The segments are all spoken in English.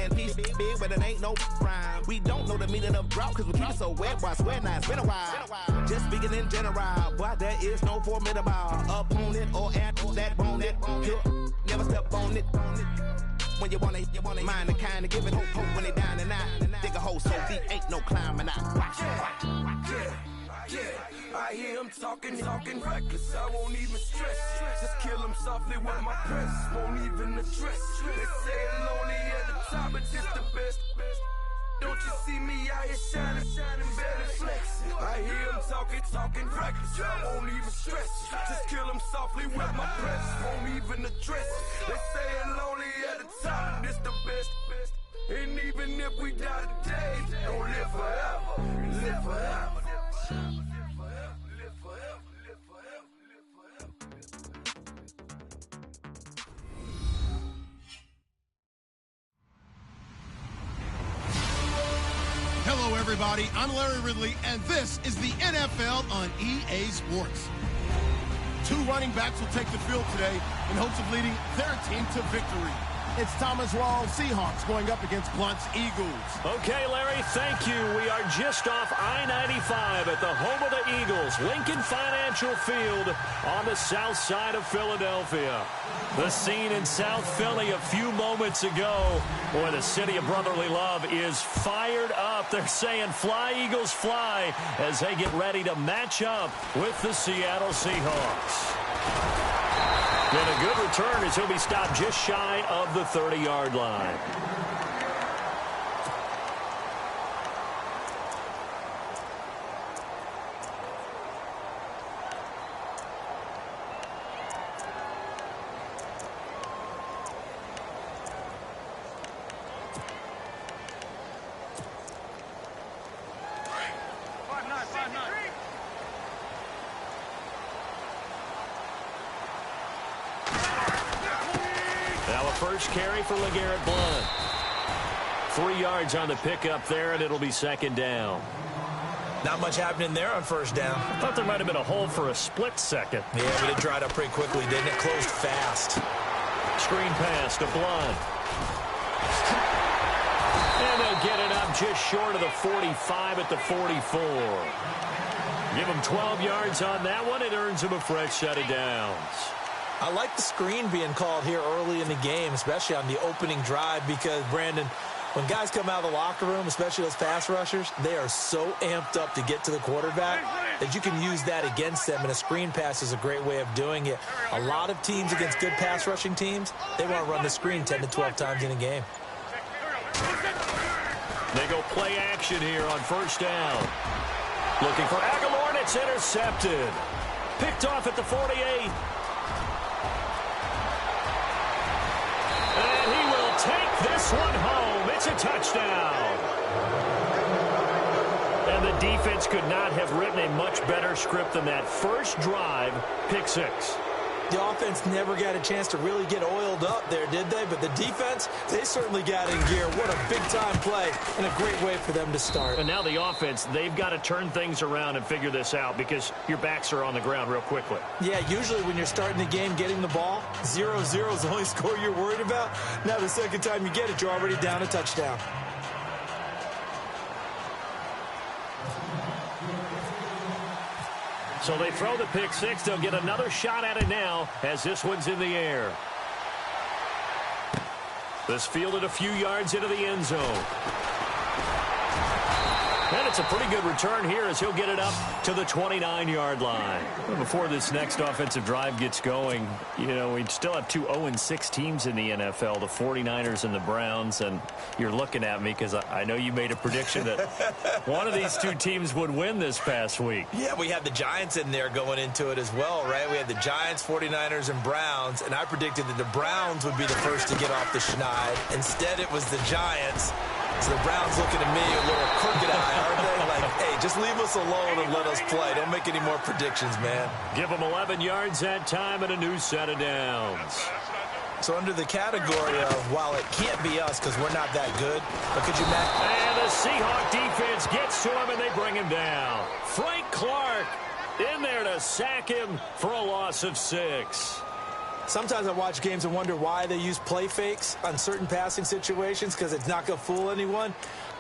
man, peace big, but it ain't no rhyme. We don't know the meaning of drought, cause we keep it so wet, why swear now, it's been a while. Just speaking in general, boy, there is no formidable opponent or athlete that bone it. Never step on it. When you wanna mind the kind of giving hope when they down and out. Dig a hole so deep, ain't no climbing out. Watch. Yeah, I hear him talking reckless. I won't even stress. Just kill him softly with my press. Won't even address. They say it lonely at the top, but just the best. Don't you see me out here shining, barely flexing? I hear him talking reckless. I won't even stress. Just kill him softly with my press. Won't even address. They say it lonely at the top, this the best. And even if we die today, don't live forever. Live forever. Hello, everybody. I'm Larry Ridley, and this is the NFL on EA Sports. Two running backs will take the field today in hopes of leading their team to victory. It's Thomas Rawls' Seahawks going up against Blunt's Eagles. Okay, Larry, thank you. We are just off I-95 at the home of the Eagles, Lincoln Financial Field on the south side of Philadelphia. The scene in South Philly a few moments ago, where the city of brotherly love is fired up. They're saying, "Fly, Eagles, fly," as they get ready to match up with the Seattle Seahawks. And a good return as he'll be stopped just shy of the 30-yard line. First carry for LeGarrette Blount. 3 yards on the pickup there, and it'll be second down. Not much happening there on first down. I thought there might have been a hole for a split second. Yeah, but it dried up pretty quickly, didn't it? Closed fast. Screen pass to Blount. And they'll get it up just short of the 45 at the 44. Give them 12 yards on that one. It earns them a fresh set of downs. I like the screen being called here early in the game, especially on the opening drive, because, Brandon, when guys come out of the locker room, especially those pass rushers, they are so amped up to get to the quarterback that you can use that against them, and a screen pass is a great way of doing it. A lot of teams against good pass rushing teams, they want to run the screen 10 to 12 times in a game. They go play action here on first down. Looking for Aguilar, and it's intercepted. Picked off at the 48. And he will take this one home. It's a touchdown. And the defense could not have written a much better script than that. First drive, pick six. The offense never got a chance to really get oiled up there, did they? But the defense, they certainly got in gear. What a big-time play and a great way for them to start. And now the offense, they've got to turn things around and figure this out because your backs are on the ground real quickly. Yeah, usually when you're starting the game, getting the ball, 0-0 is the only score you're worried about. Now the second time you get it, you're already down a touchdown. So they throw the pick six. They'll get another shot at it now as this one's in the air. This fielded a few yards into the end zone. And it's a pretty good return here as he'll get it up to the 29-yard line. Well, before this next offensive drive gets going, you know, we still have two 0-6 teams in the NFL, the 49ers and the Browns, and you're looking at me because I know you made a prediction that one of these two teams would win this past week. Yeah, we had the Giants in there going into it as well, right? We had the Giants, 49ers, and Browns, and I predicted that the Browns would be the first to get off the schneid. Instead, it was the Giants. So the Browns looking at me a little crooked eye, aren't they? Like, hey, just leave us alone and let us play. Don't make any more predictions, man. Give them 11 yards that time and a new set of downs. So under the category of, while it can't be us because we're not that good, but could you imagine? And the Seahawk defense gets to him and they bring him down. Frank Clark in there to sack him for a loss of 6. Sometimes I watch games and wonder why they use play fakes on certain passing situations because it's not going to fool anyone.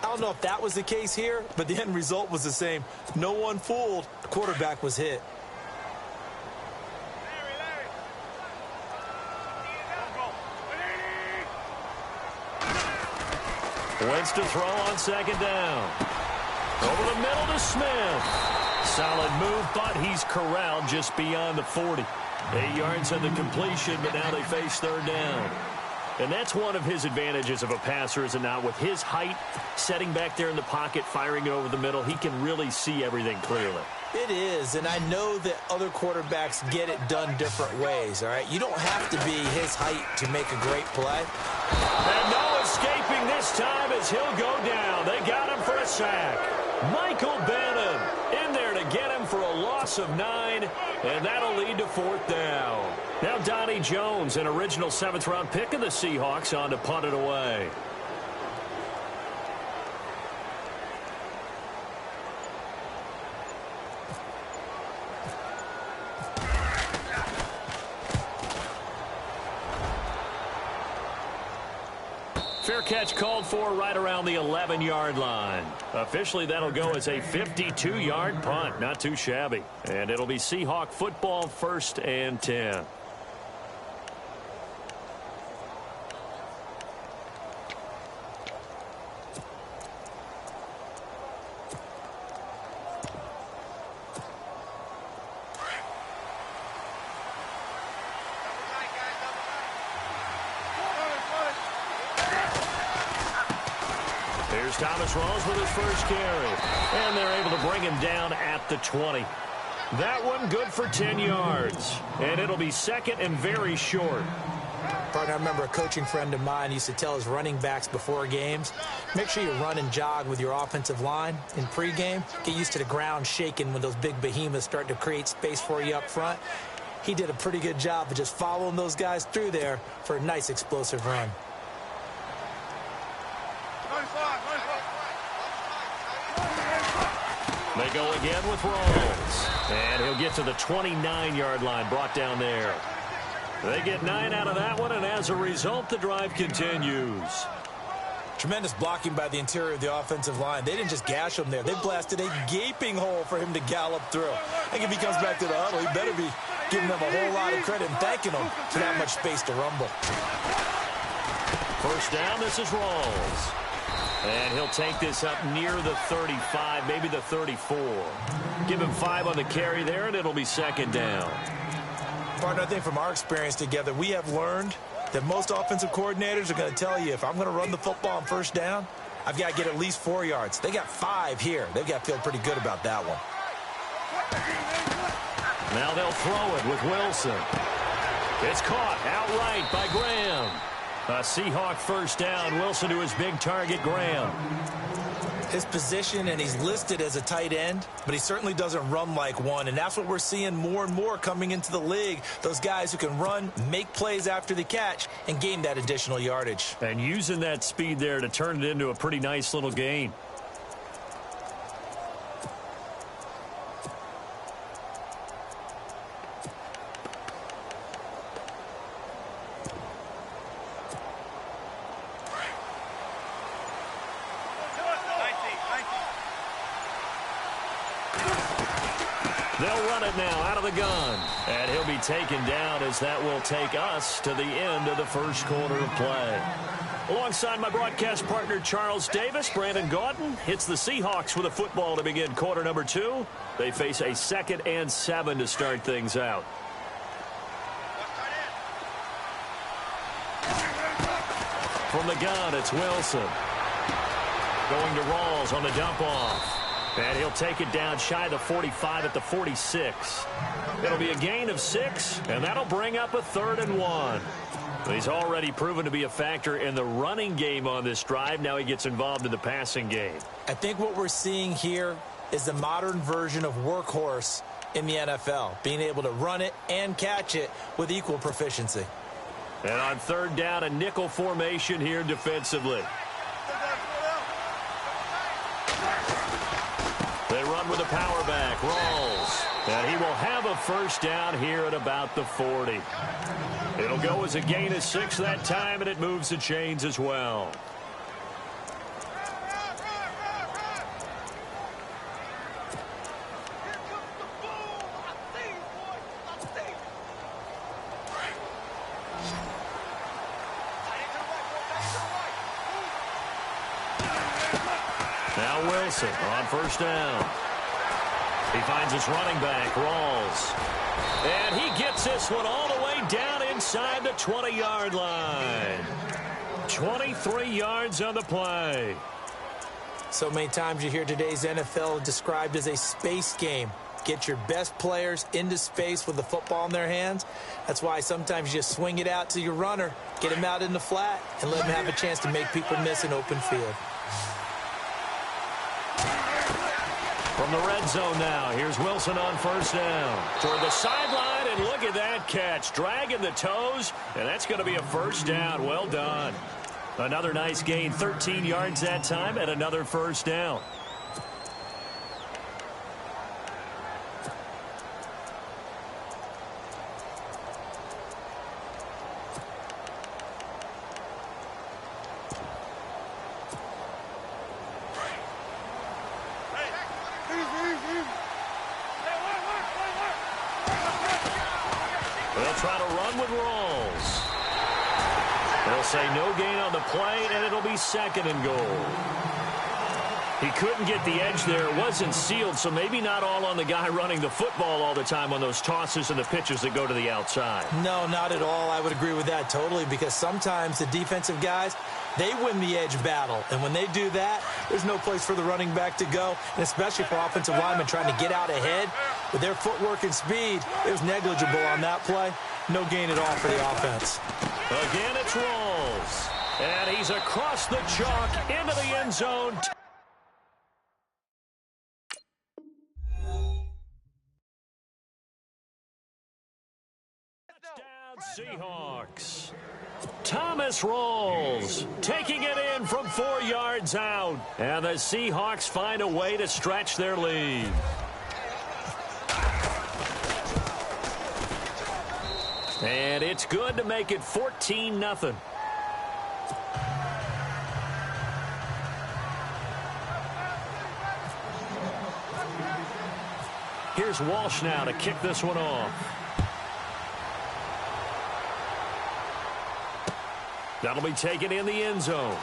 I don't know if that was the case here, but the end result was the same. No one fooled. The quarterback was hit. Wentz to throw on second down. Over the middle to Smith. Solid move, but he's corralled just beyond the 40. 8 yards on the completion, but now they face third down. And that's one of his advantages of a passer, is it not? With his height, setting back there in the pocket, firing it over the middle, he can really see everything clearly. It is, and I know that other quarterbacks get it done different ways, all right? You don't have to be his height to make a great play. And no escaping this time as he'll go down. They got him for a sack. Michael Bannon in there to get him for a loss of 9, and that'll lead to fourth down. Now Donnie Jones, an original 7th-round pick of the Seahawks, on to punt it away. Fair catch called for right around the 11-yard line. Officially, that'll go as a 52-yard punt. Not too shabby. And it'll be Seahawk football, 1st and 10. Here's Thomas Rawls with his first carry. And they're able to bring him down at the 20. That one good for 10 yards. And it'll be 2nd and very short. Partner, I remember a coaching friend of mine used to tell his running backs before games, make sure you run and jog with your offensive line in pregame. Get used to the ground shaking when those big behemoths start to create space for you up front. He did a pretty good job of just following those guys through there for a nice explosive run. They go again with Rawls. And he'll get to the 29-yard line, brought down there. They get 9 out of that one, and as a result, the drive continues. Tremendous blocking by the interior of the offensive line. They didn't just gash him there. They blasted a gaping hole for him to gallop through. I think if he comes back to the huddle, he better be giving them a whole lot of credit and thanking them for that much space to rumble. First down, this is Rawls. And he'll take this up near the 35, maybe the 34. Give him 5 on the carry there, and it'll be 2nd down. Partner, I think from our experience together, we have learned that most offensive coordinators are going to tell you, if I'm going to run the football on first down, I've got to get at least 4 yards. They got 5 here. They've got to feel pretty good about that one. Now they'll throw it with Wilson. It's caught outright by Graham. A Seahawk first down. Wilson to his big target, Graham. His position, and he's listed as a tight end, but he certainly doesn't run like one, and that's what we're seeing more and more coming into the league. Those guys who can run, make plays after the catch, and gain that additional yardage. And using that speed there to turn it into a pretty nice little gain. They'll run it now out of the gun. And he'll be taken down as that will take us to the end of the first quarter of play. Alongside my broadcast partner, Charles Davis, Brandon Gaudin hits the Seahawks with a football to begin quarter number 2. They face a 2nd and 7 to start things out. From the gun, it's Wilson. Going to Rawls on the dump off. And he'll take it down shy of the 45 at the 46. It'll be a gain of 6, and that'll bring up a 3rd and 1. He's already proven to be a factor in the running game on this drive. Now he gets involved in the passing game. I think what we're seeing here is the modern version of workhorse in the NFL, being able to run it and catch it with equal proficiency. And on 3rd down, a nickel formation here defensively. They run with a power back. Rawls And he will have a first down here at about the 40. It'll go as a gain of 6 that time, and it moves the chains as well. Now Wilson on first down. He finds his running back, Rawls. And he gets this one all the way down inside the 20-yard line. 23 yards on the play. So many times you hear today's NFL described as a space game. Get your best players into space with the football in their hands. That's why sometimes you just swing it out to your runner, get him out in the flat, and let him have a chance to make people miss an open field. From the red zone now, here's Wilson on first down. Toward the sideline, and look at that catch. Dragging the toes, and that's going to be a first down. Well done. Another nice gain, 13 yards that time, and another first down. They'll try to run with Rawls. They'll say no gain on the play, and it'll be second and goal. He couldn't get the edge there. It wasn't sealed, so maybe not all on the guy running the football all the time on those tosses and the pitches that go to the outside. No, not at all. I would agree with that totally, because sometimes the defensive guys, they win the edge battle. And when they do that, there's no place for the running back to go, and especially for offensive linemen trying to get out ahead. With their footwork and speed, it was negligible on that play. No gain at all for the offense. Again, it's Rawls. And he's across the chalk into the end zone. Seahawks. Thomas Rawls taking it in from 4 yards out. And the Seahawks find a way to stretch their lead. And it's good to make it 14-0. Here's Walsh now to kick this one off. That'll be taken in the end zone.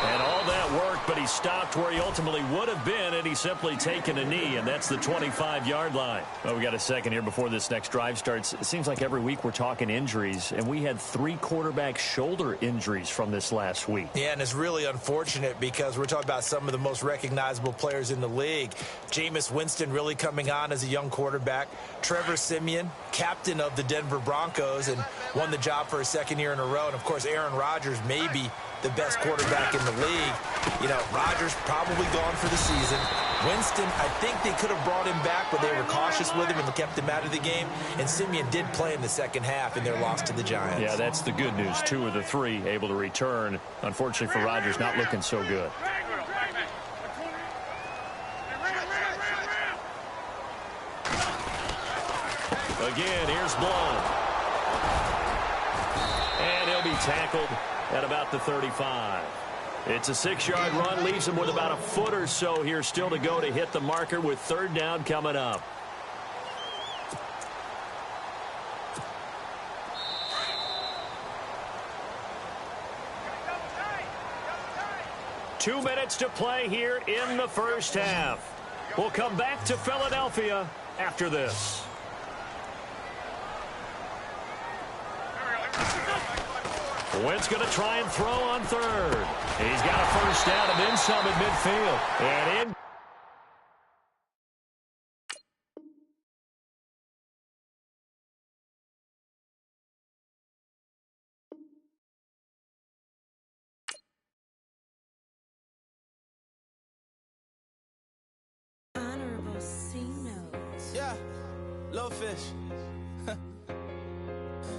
And all that work, but he stopped where he ultimately would have been, and he's simply taken a knee, and that's the 25-yard line. Well, we got a second here before this next drive starts. It seems like every week we're talking injuries, and we had 3 quarterback shoulder injuries from this last week. Yeah, and it's really unfortunate because we're talking about some of the most recognizable players in the league. Jameis Winston really coming on as a young quarterback. Trevor Siemian, captain of the Denver Broncos, and won the job for a second year in a row. And, of course, Aaron Rodgers may be the best quarterback in the league. You know, Rodgers probably gone for the season. Winston, I think they could have brought him back, but they were cautious with him and kept him out of the game. And Siemian did play in the second half in their loss to the Giants. Yeah, that's the good news. 2 of the 3 able to return. Unfortunately for Rodgers, not looking so good. Again, here's Blount. And he'll be tackled at about the 35. It's a 6-yard run, leaves him with about a foot or so here still to go to hit the marker with 3rd down coming up. Two minutes to play here in the first half. We'll come back to Philadelphia after this. Wentz going to try and throw on 3rd. He's got a first down and then some at midfield. And in. Honorable C notes. Yeah, little fish.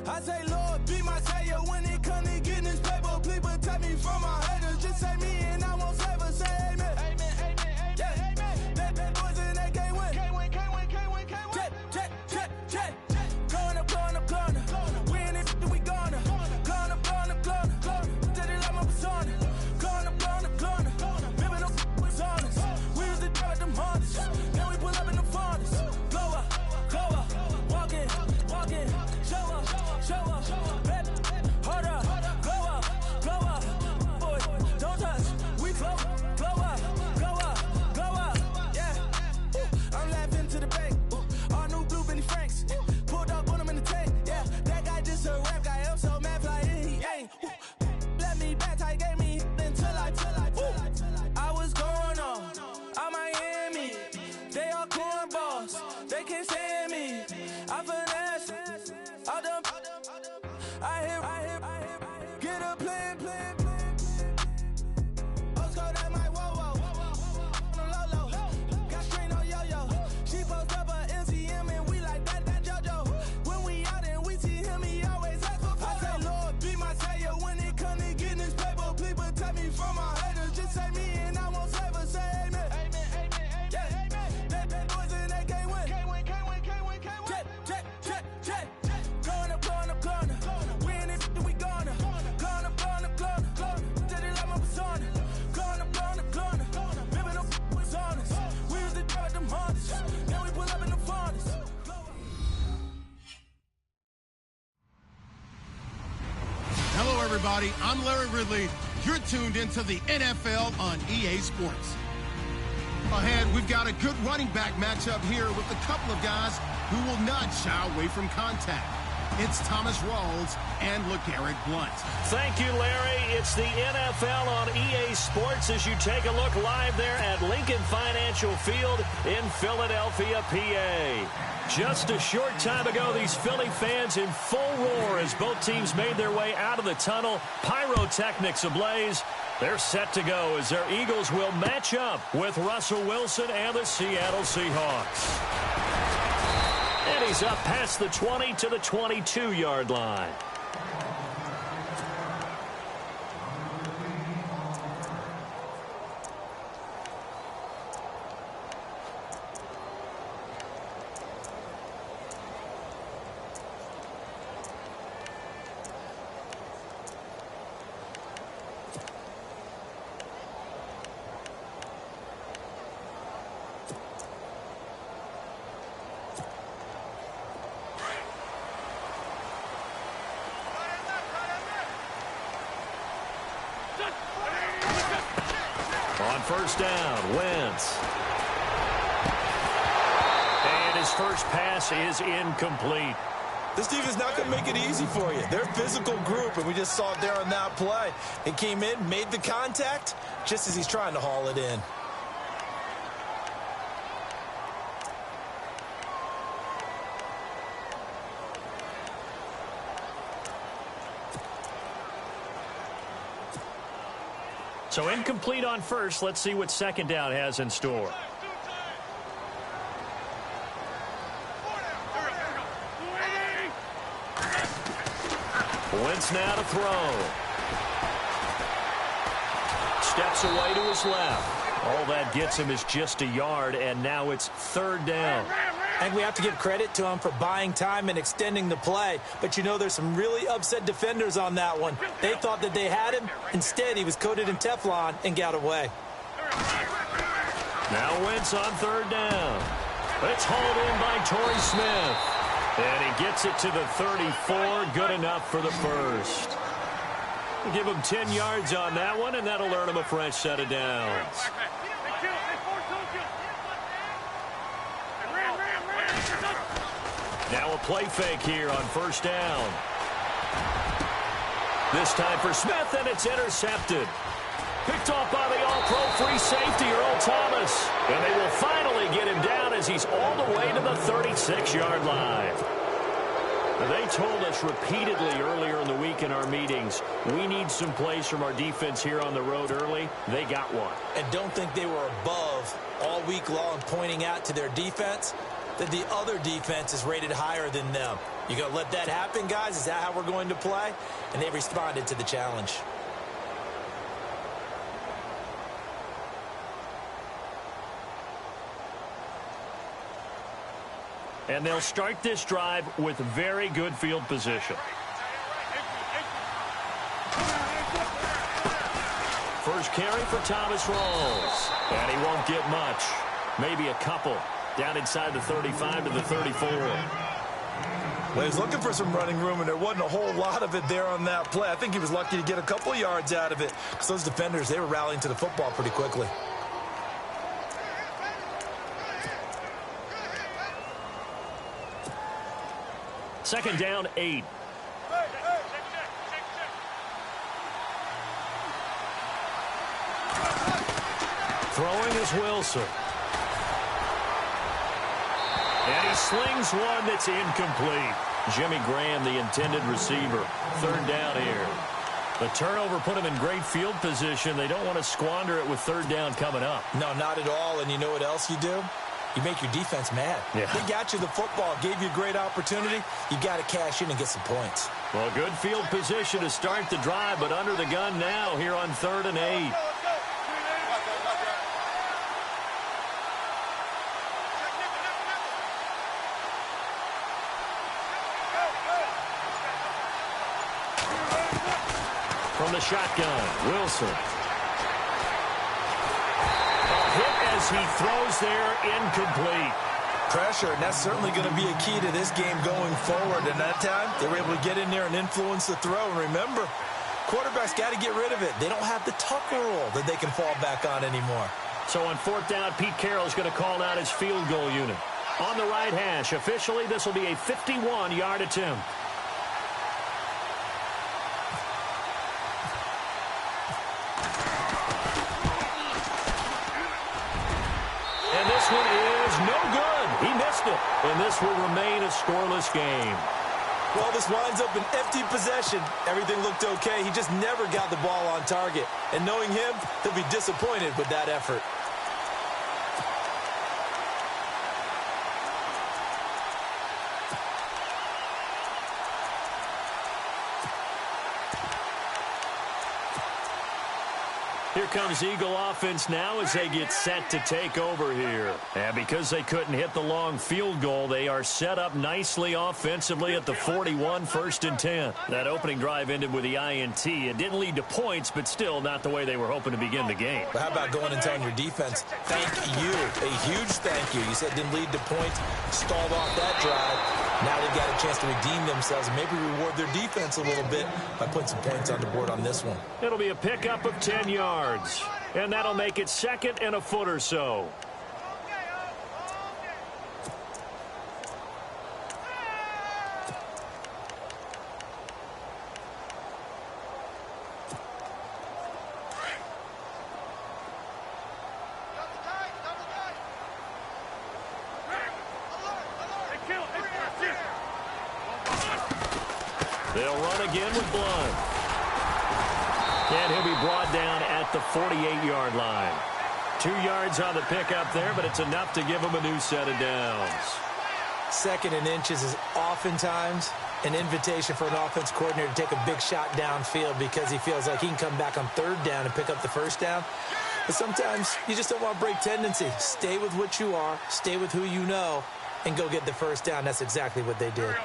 I say, Lord, be my savior when it comes to getting this paper. Please protect me from my haters. Just say me and I won't flavor. Say amen. Amen, amen, amen, yeah. Amen. That boy the plan. Osco, that my whoa. Lolo. Got strain on yo-yo. She post up a MCM and we like that JoJo. When we out and we see him, he always ask for photo. I say, Lord, be my savior when it come to getting this paper. Please protect me from my haters. Just say me and I won't save her. Say amen. That boys in that can't win. Check. Corner. Win it, we gonna. Corner. Tell it like my persona. Corner. Ripping up was honest. We was the judge, them hunters. Then we pull up in the furnace. Hello, everybody. I'm Larry Ridley. You're tuned into the NFL on EA Sports. Ahead, we've got a good running back matchup here with a couple of guys who will not shy away from contact. It's Thomas Rawls and LeGarrette Blount. Thank you, Larry. It's the NFL on EA Sports as you take a look live there at Lincoln Financial Field in Philadelphia, PA. Just a short time ago, these Philly fans in full roar as both teams made their way out of the tunnel. Pyrotechnics ablaze. They're set to go as their Eagles will match up with Russell Wilson and the Seattle Seahawks. And he's up past the 20 to the 22-yard line. On first down, Wentz. And his first pass is incomplete. This defense is not going to make it easy for you. They're a physical group, and we just saw it there on that play. He came in, made the contact, just as he's trying to haul it in. So incomplete on first. Let's see what second down has in store. Wentz now to throw. Steps away to his left. All that gets him is just a yard, and now it's third down. I think we have to give credit to him for buying time and extending the play. But, you know, there's some really upset defenders on that one. They thought that they had him. Instead, he was coated in Teflon and got away. Now Wentz on third down. It's hauled in by Torrey Smith. And he gets it to the 34. Good enough for the first. We'll give him 10 yards on that one, and that'll earn him a fresh set of downs. Now a play fake here on first down. This time for Smith, and it's intercepted. Picked off by the all-pro free safety, Earl Thomas. And they will finally get him down as he's all the way to the 36-yard line. They told us repeatedly earlier in the week in our meetings, we need some plays from our defense here on the road early. They got one. And don't think they were above all week long pointing out to their defense that the other defense is rated higher than them. You going to let that happen, guys? Is that how we're going to play? And they responded to the challenge. And they'll start this drive with very good field position. First carry for Thomas Rawls. And he won't get much. Maybe a couple. Down inside the 35 to the 34. Well, he was looking for some running room, and there wasn't a whole lot of it there on that play. I think he was lucky to get a couple yards out of it because those defenders, they were rallying to the football pretty quickly. Second down, 8. Throwing is Wilson. And he slings one that's incomplete. Jimmy Graham, the intended receiver. Third down here. The turnover put them in great field position. They don't want to squander it with third down coming up. No, not at all. And you know what else you do? You make your defense mad. Yeah. They got you the football, gave you a great opportunity. You got to cash in and get some points. Well, good field position to start the drive, but under the gun now here on 3rd and 8. From the shotgun, Wilson. A hit as he throws there, incomplete. Pressure, and that's certainly going to be a key to this game going forward. And that time, they were able to get in there and influence the throw. And remember, quarterbacks got to get rid of it. They don't have the Tucker rule that they can fall back on anymore. So on 4th down, Pete Carroll's going to call out his field goal unit. On the right hash, officially, this will be a 51-yard attempt. And this one is no good. He missed it. And this will remain a scoreless game. Well, this winds up an empty possession. Everything looked okay. He just never got the ball on target. And knowing him, he'll be disappointed with that effort. Here comes Eagle offense now as they get set to take over here. And because they couldn't hit the long field goal, they are set up nicely offensively at the 41, 1st and 10. That opening drive ended with the INT. It didn't lead to points, but still not the way they were hoping to begin the game. But how about going and telling your defense, thank you, a huge thank you. You said it didn't lead to points, stalled off that drive. Now they've got a chance to redeem themselves and maybe reward their defense a little bit by putting some points on the board on this one. It'll be a pickup of 10 yards. And that'll make it 2nd and a foot or so. They'll run again with Blunt. And he'll be brought down at the 48-yard line. 2 yards on the pickup there, but it's enough to give him a new set of downs. 2nd and inches is oftentimes an invitation for an offense coordinator to take a big shot downfield because he feels like he can come back on 3rd down and pick up the 1st down. But sometimes you just don't want to break tendency. Stay with what you are, stay with who you know, and go get the 1st down. That's exactly what they did.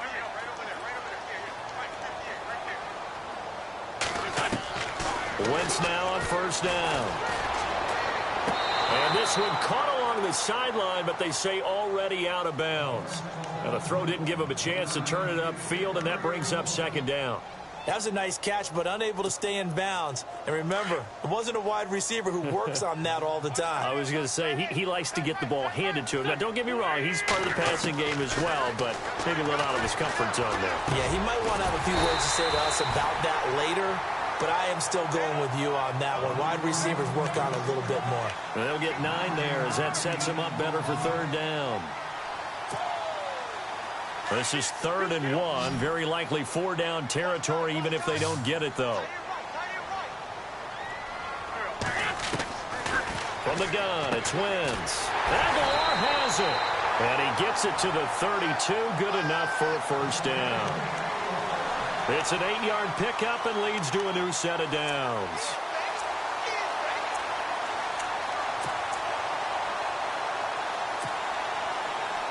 Wentz now on 1st down. And this one caught along the sideline, but they say already out of bounds. Now the throw didn't give him a chance to turn it upfield, and that brings up 2nd down. That was a nice catch, but unable to stay in bounds. And remember, it wasn't a wide receiver who works on that all the time. I was going to say, he likes to get the ball handed to him. Now, don't get me wrong, he's part of the passing game as well, but maybe a little out of his comfort zone there. Yeah, he might want to have a few words to say to us about that later, but I am still going with you on that one. Wide receivers work on a little bit more. They'll get 9 there as that sets him up better for 3rd down. This is 3rd and 1. Very likely 4-down territory, even if they don't get it, though. From the gun, it's Wentz. Aguilar has it. And he gets it to the 32. Good enough for a 1st down. It's an 8-yard pickup and leads to a new set of downs.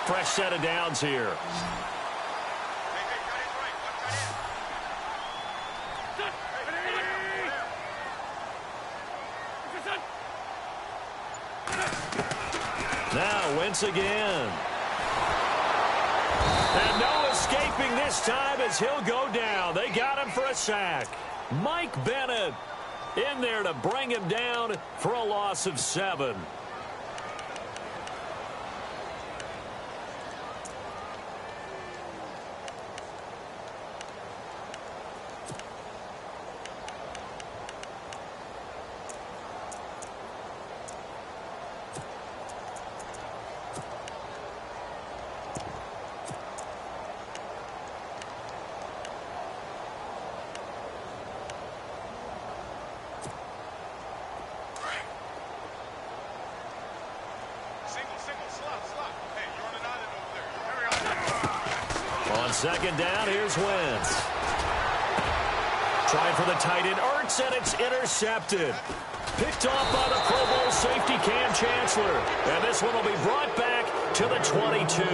Fresh set of downs here. Now Wentz again. And no escaping this time as he'll go down. They got him for a sack. Mike Bennett in there to bring him down for a loss of 7. second down, here's Wentz. Trying for the tight end, Ertz, and it's intercepted. Picked off by the Pro Bowl safety Cam Chancellor. And this one will be brought back to the 22.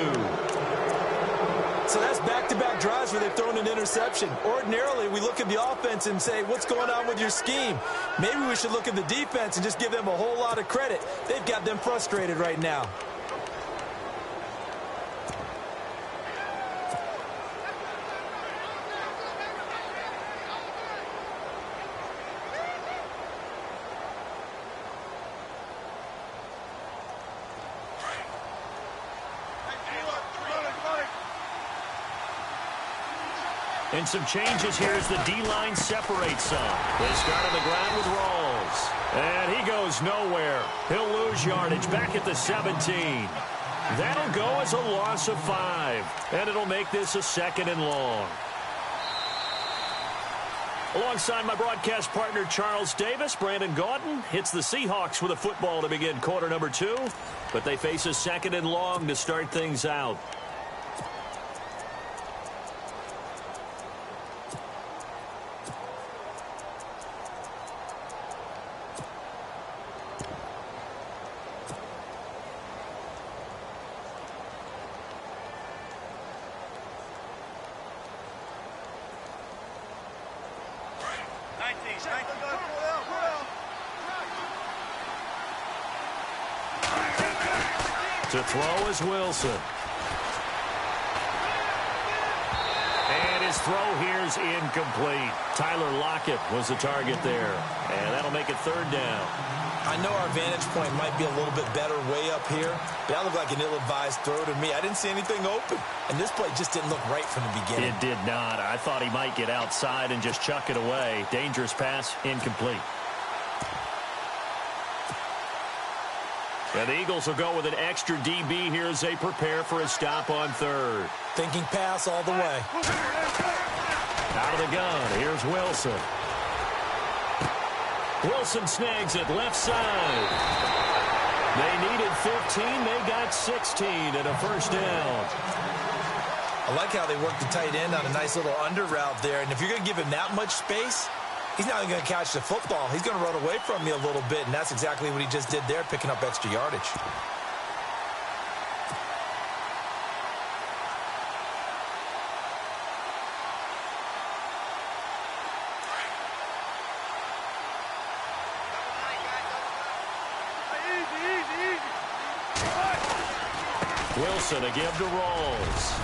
So that's back-to-back drives where they've thrown an interception. Ordinarily, we look at the offense and say, what's going on with your scheme? Maybe we should look at the defense and just give them a whole lot of credit. They've got them frustrated right now. And some changes here as the D-line separates some. They start on the ground with Rawls. And he goes nowhere. He'll lose yardage back at the 17. That'll go as a loss of 5. And it'll make this a second and long. Alongside my broadcast partner, Charles Davis, Brandon Gaudin hits the Seahawks with a football to begin quarter number 2. But they face a second and long to start things out. To throw is Wilson. And his throw here's incomplete. Tyler Lockett was the target there. And that'll make it third down. I know our vantage point might be a little bit better way up here, but that looked like an ill-advised throw to me. I didn't see anything open. And this play just didn't look right from the beginning. It did not. I thought he might get outside and just chuck it away. Dangerous pass, incomplete. And the Eagles will go with an extra DB here as they prepare for a stop on third. Thinking pass all the way. Out of the gun, here's Wilson. Wilson snags it left side. They needed 15, they got 16 and a first down. I like how they worked the tight end on a nice little under route there. And if you're going to give him that much space, he's not going to catch the football. He's going to run away from you a little bit, and that's exactly what he just did there, picking up extra yardage. Wilson, a give to Rawls.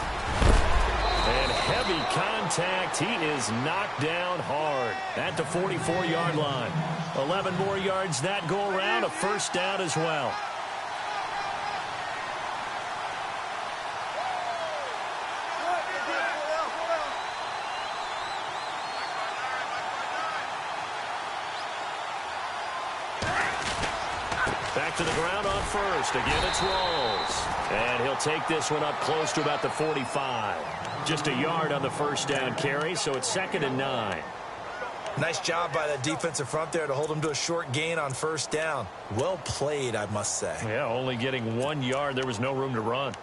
And heavy contact. He is knocked down hard at the 44-yard line. 11 more yards that go around, a first down as well. Back to the ground on first. Again, it's Rawls. And he'll take this one up close to about the 45. Just a yard on the first down carry, so it's 2nd and 9. Nice job by that defensive front there to hold him to a short gain on first down. Well played, I must say. Yeah, only getting 1 yard. There was no room to run.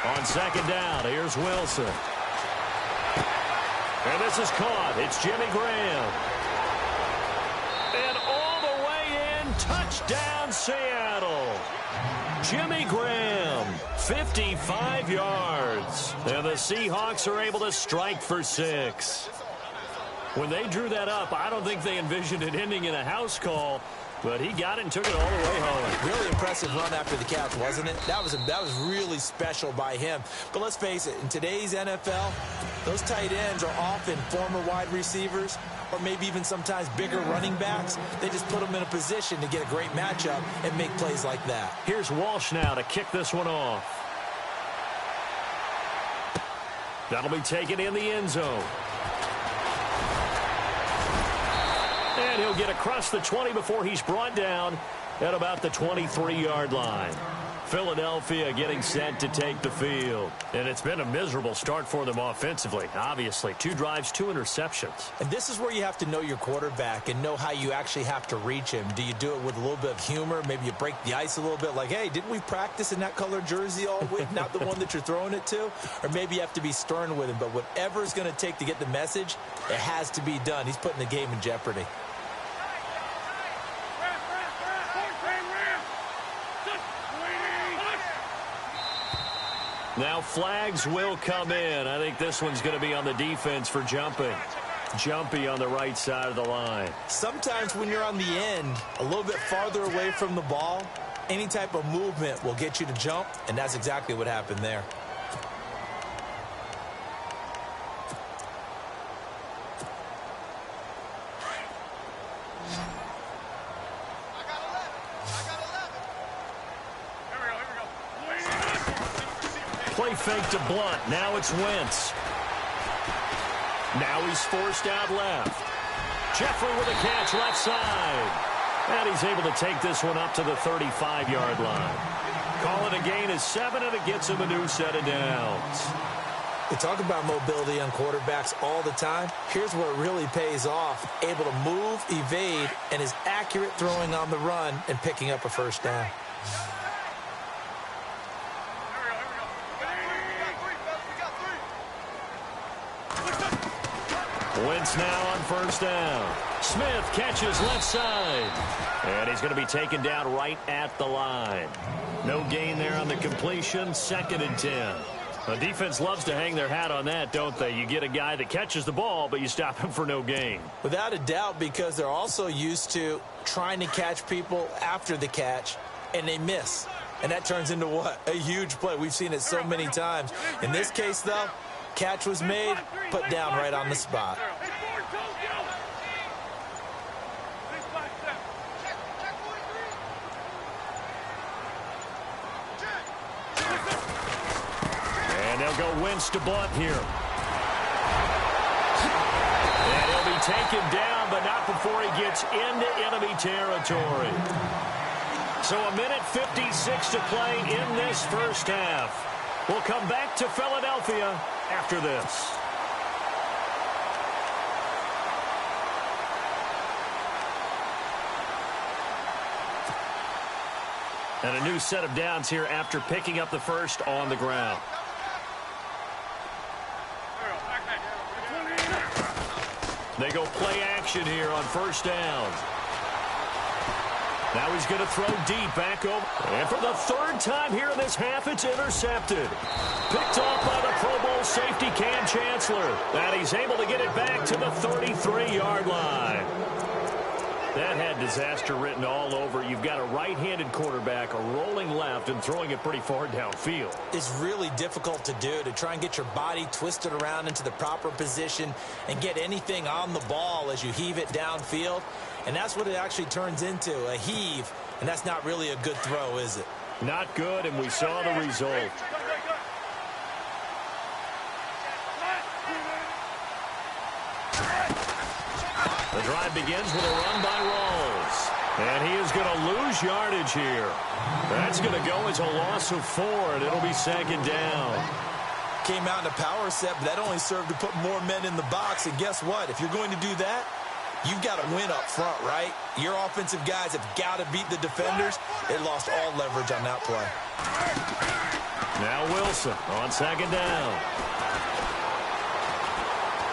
On second down, here's Wilson. And this is caught. It's Jimmy Graham. And all the way in, touchdown Seattle. Jimmy Graham, 55 yards. And the Seahawks are able to strike for 6. When they drew that up, I don't think they envisioned it ending in a house call. But he got it and took it all the way home. Really impressive run after the catch, wasn't it? That was really special by him. But let's face it, in today's NFL, those tight ends are often former wide receivers or maybe even sometimes bigger running backs. They just put them in a position to get a great matchup and make plays like that. Here's Walsh now to kick this one off. That'll be taken in the end zone. And he'll get across the 20 before he's brought down at about the 23-yard line. Philadelphia getting set to take the field. And it's been a miserable start for them offensively. Obviously, 2 drives, 2 interceptions. And this is where you have to know your quarterback and know how you actually have to reach him. Do you do it with a little bit of humor? Maybe you break the ice a little bit like, hey, didn't we practice in that color jersey all week? Not the one that you're throwing it to? Or maybe you have to be stern with him. But whatever it's going to take to get the message, it has to be done. He's putting the game in jeopardy. Now flags will come in. I think this one's going to be on the defense for jumping. Jumpy on the right side of the line. Sometimes when you're on the end, a little bit farther away from the ball, any type of movement will get you to jump, and that's exactly what happened there. Play fake to Blunt. Now it's Wentz. Now he's forced out left. Jeffrey with a catch left side. And he's able to take this one up to the 35-yard line. Call it a gain of 7, and it gets him a new set of downs. We talk about mobility on quarterbacks all the time. Here's where it really pays off. Able to move, evade, and is accurate throwing on the run and picking up a first down. Wentz now on first down. Smith catches left side. And he's going to be taken down right at the line. No gain there on the completion. 2nd and 10. The defense loves to hang their hat on that, don't they? You get a guy that catches the ball, but you stop him for no gain. Without a doubt, because they're also used to trying to catch people after the catch, and they miss. And that turns into what? A huge play. We've seen it so many times. In this case, though, catch was made, put down right on the spot. And they'll go Wentz to Blunt here. And he'll be taken down, but not before he gets into enemy territory. So 1:56 to play in this first half. We'll come back to Philadelphia after this. And a new set of downs here after picking up the first on the ground. They go play action here on first down. Now he's going to throw deep back over. And for the 3rd time here in this half, it's intercepted. Picked off by the Pro Bowl safety Cam Chancellor. And he's able to get it back to the 33-yard line. That had disaster written all over. You've got a right-handed quarterback rolling left and throwing it pretty far downfield. It's really difficult to do, to try and get your body twisted around into the proper position and get anything on the ball as you heave it downfield. And that's what it actually turns into, a heave. And that's not really a good throw, is it? Not good, and we saw the result. The drive begins with a run by Rawls. And he is going to lose yardage here. That's going to go as a loss of 4, and it'll be 2nd down. Came out in a power set, but that only served to put more men in the box. And guess what? If you're going to do that, you've got to win up front, right? Your offensive guys have got to beat the defenders. They lost all leverage on that play. Now Wilson on 2nd down.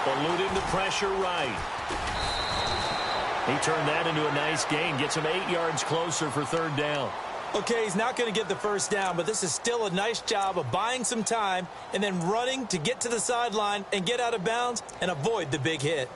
Eluding the pressure right. He turned that into a nice gain. Gets him 8 yards closer for 3rd down. Okay, he's not going to get the first down, but this is still a nice job of buying some time and then running to get to the sideline and get out of bounds and avoid the big hit.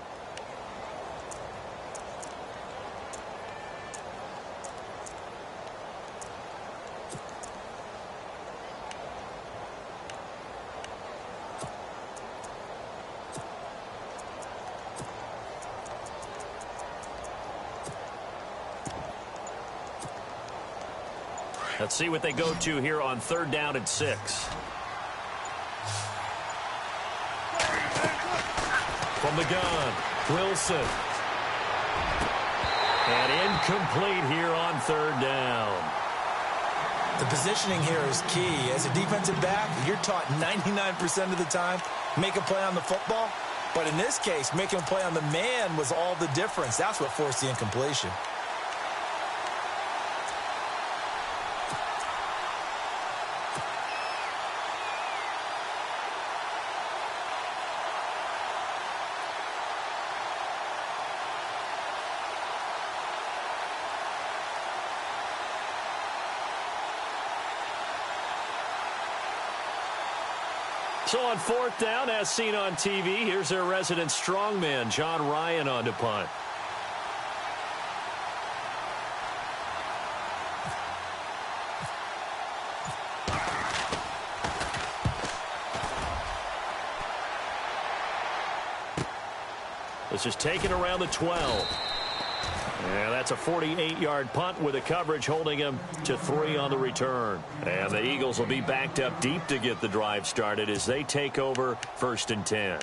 Let's see what they go to here on 3rd down and 6. From the gun, Wilson. And incomplete here on 3rd down. The positioning here is key. As a defensive back, you're taught 99% of the time, make a play on the football. But in this case, making a play on the man was all the difference. That's what forced the incompletion. So on fourth down, as seen on TV, here's their resident strongman, John Ryan, on to punt. This is taken around the 12. And that's a 48-yard punt with the coverage holding him to 3 on the return. And the Eagles will be backed up deep to get the drive started as they take over 1st and 10.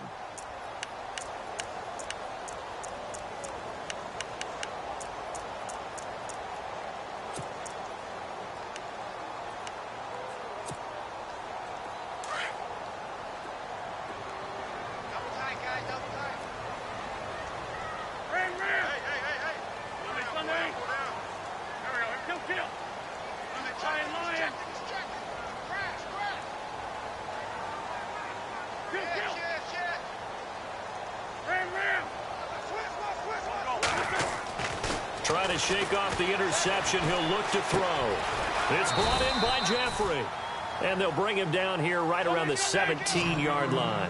Trying to shake off the interception. He'll look to throw. It's brought in by Jeffrey. And they'll bring him down here right around the 17-yard line.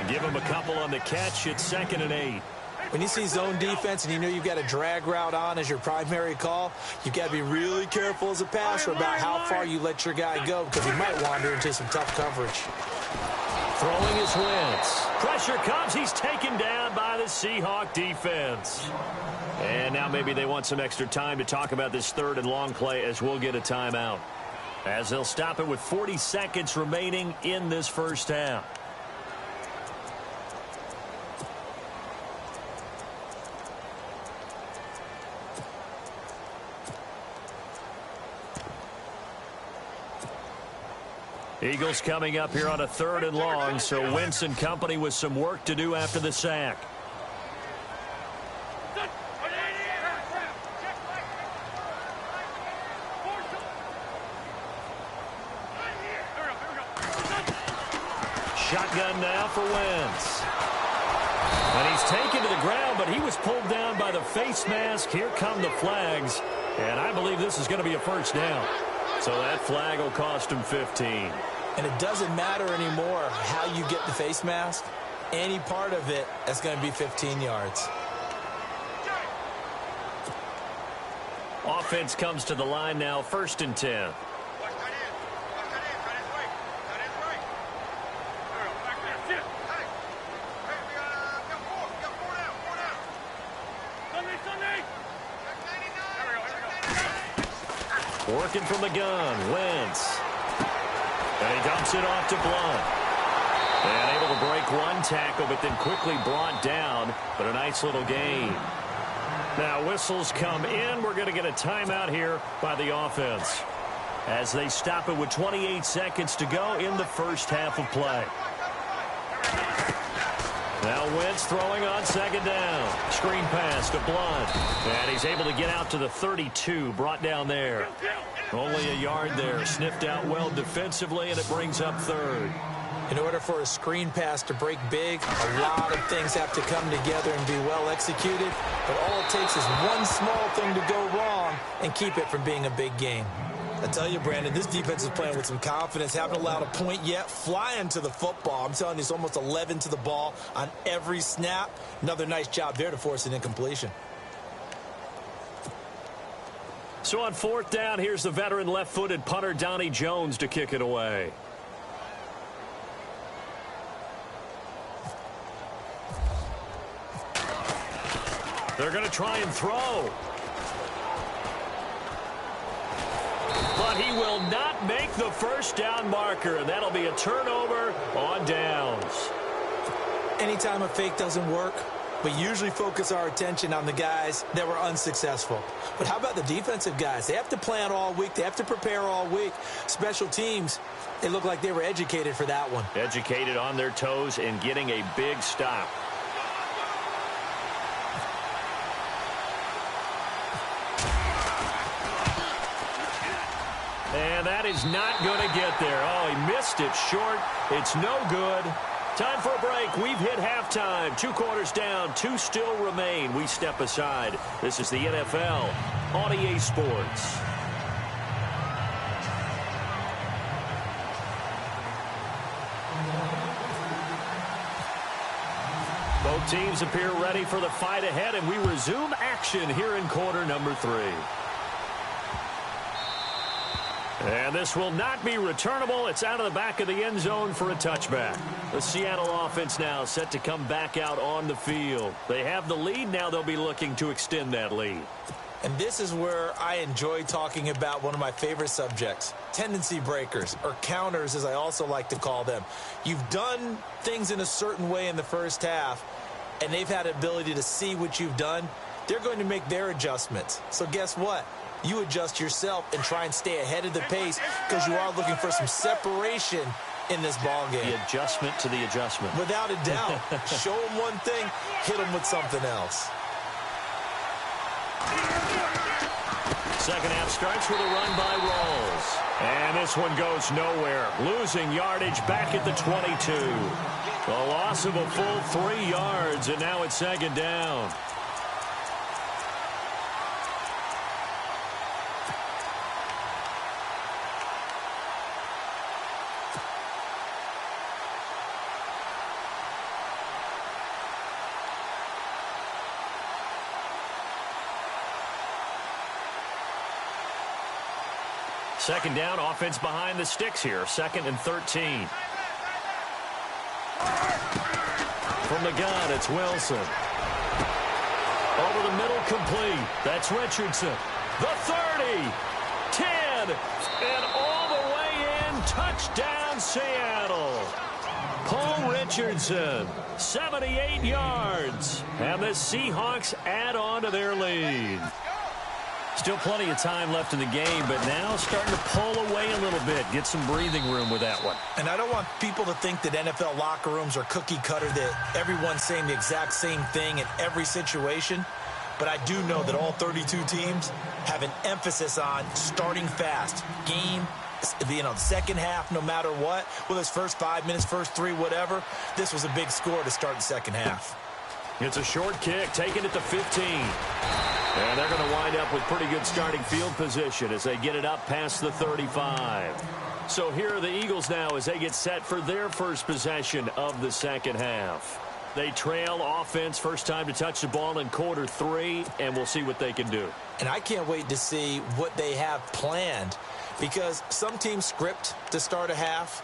Give him a couple on the catch. It's 2nd and 8. When you see zone defense and you know you've got a drag route on as your primary call, you've got to be really careful as a passer about how far you let your guy go because he might wander into some tough coverage. Throwing his Wentz. Pressure comes. He's taken down by the Seahawk defense. And now maybe they want some extra time to talk about this 3rd and long play as we'll get a timeout. As they'll stop it with 40 seconds remaining in this first half. Eagles coming up here on a 3rd and long, so Wentz and company with some work to do after the sack. Shotgun now for Wentz. And he's taken to the ground, but he was pulled down by the face mask. Here come the flags, and I believe this is going to be a first down. So that flag will cost him 15. And it doesn't matter anymore how you get the face mask. Any part of it is going to be 15 yards. Offense comes to the line now, 1st and 10. Working from the gun, Wentz. And he dumps it off to Blunt. And able to break one tackle, but then quickly brought down. But a nice little gain. Now whistles come in. We're going to get a timeout here by the offense as they stop it with 28 seconds to go in the first half of play. Now Wentz throwing on 2nd down. Screen pass to Blunt. And he's able to get out to the 32. Brought down there. Only a yard there. Sniffed out well defensively, and it brings up 3rd. In order for a screen pass to break big, a lot of things have to come together and be well executed. But all it takes is one small thing to go wrong and keep it from being a big game. I tell you, Brandon, this defense is playing with some confidence. Haven't allowed a point yet. Flying to the football. I'm telling you, it's almost 11 to the ball on every snap. Another nice job there to force an incompletion. So on 4th down, here's the veteran left-footed punter Donnie Jones to kick it away. They're going to try and throw. But he will not make the first down marker, and that'll be a turnover on downs. Anytime a fake doesn't work, but usually focus our attention on the guys that were unsuccessful. But how about the defensive guys? They have to plan all week. They have to prepare all week. Special teams, they look like they were educated for that one. Educated on their toes and getting a big stop. And that is not going to get there. Oh, he missed it short. It's no good. Time for a break. We've hit halftime. 2 quarters down. 2 still remain. We step aside. This is the NFL on EA Sports. Both teams appear ready for the fight ahead, and we resume action here in quarter number 3. And this will not be returnable. It's out of the back of the end zone for a touchback. The Seattle offense now set to come back out on the field. They have the lead. Now they'll be looking to extend that lead. And this is where I enjoy talking about one of my favorite subjects, tendency breakers, or counters as I also like to call them. You've done things in a certain way in the first half, and they've had the ability to see what you've done. They're going to make their adjustments. So guess what? You adjust yourself and try and stay ahead of the pace because you are looking for some separation in this ball game. The adjustment to the adjustment. Without a doubt. Show them one thing, hit them with something else. Second half starts with a run by Rawls. And this one goes nowhere. Losing yardage back at the 22. A loss of a full 3 yards, and now it's second down. Second down, offense behind the sticks here. 2nd and 13. From the gun, it's Wilson. Over the middle, complete. That's Richardson. The 30, 10, and all the way in. Touchdown, Seattle. Paul Richardson, 78 yards. And the Seahawks add on to their lead. Still plenty of time left in the game, but now starting to pull away a little bit. Get some breathing room with that one. And I don't want people to think that NFL locker rooms are cookie cutter, that everyone's saying the exact same thing in every situation. But I do know that all 32 teams have an emphasis on starting fast. Game, the second half, no matter what, whether it's first 5 minutes, first 3, whatever, this was a big score to start the second half. It's a short kick, taken at the 15. And they're going to wind up with pretty good starting field position as they get it up past the 35. So here are the Eagles now as they get set for their first possession of the second half. They trail offense, first time to touch the ball in quarter 3, and we'll see what they can do. And I can't wait to see what they have planned, because some teams script to start a half.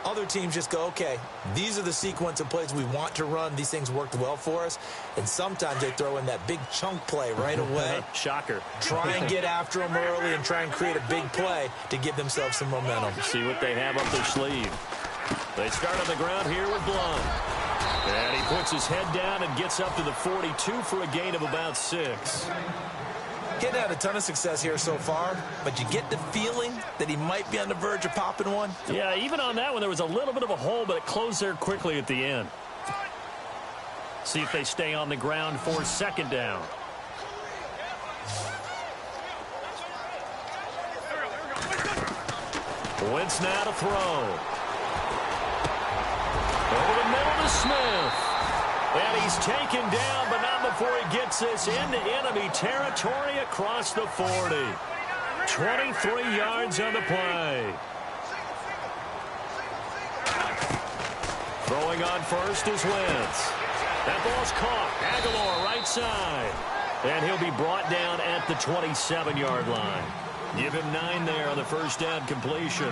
Other teams just go, okay, these are the sequence of plays we want to run. These things worked well for us. And sometimes they throw in that big chunk play right away. Shocker. Try and get after them early and try and create a big play to give themselves some momentum. See what they have up their sleeve. They start on the ground here with Blum. And he puts his head down and gets up to the 42 for a gain of about 6. Getting had a ton of success here so far, but you get the feeling that he might be on the verge of popping one. Yeah, even on that one, there was a little bit of a hole, but it closed there quickly at the end. See if they stay on the ground for second down. Wentz now to throw. Over the middle to Smith. And he's taken down, but not before he gets this into enemy territory across the 40. 23 yards on the play. Throwing on first is Wentz. That ball's caught. Aguilar right side. And he'll be brought down at the 27-yard line. Give him 9 there on the first down completion.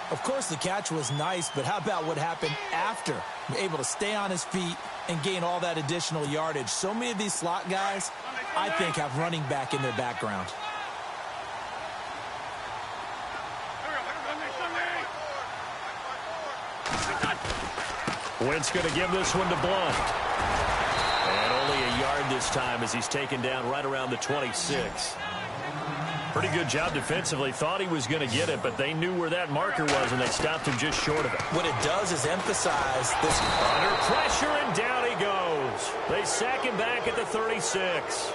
Of course, the catch was nice, but how about what happened after? Able to stay on his feet and gain all that additional yardage. So many of these slot guys, I think, have running back in their background. Wentz going to give this one to Blunt. And this time as he's taken down right around the 26. Pretty good job defensively. Thought he was going to get it, but they knew where that marker was, and they stopped him just short of it. What it does is emphasize this. Under pressure, and down he goes. They sack him back at the 36.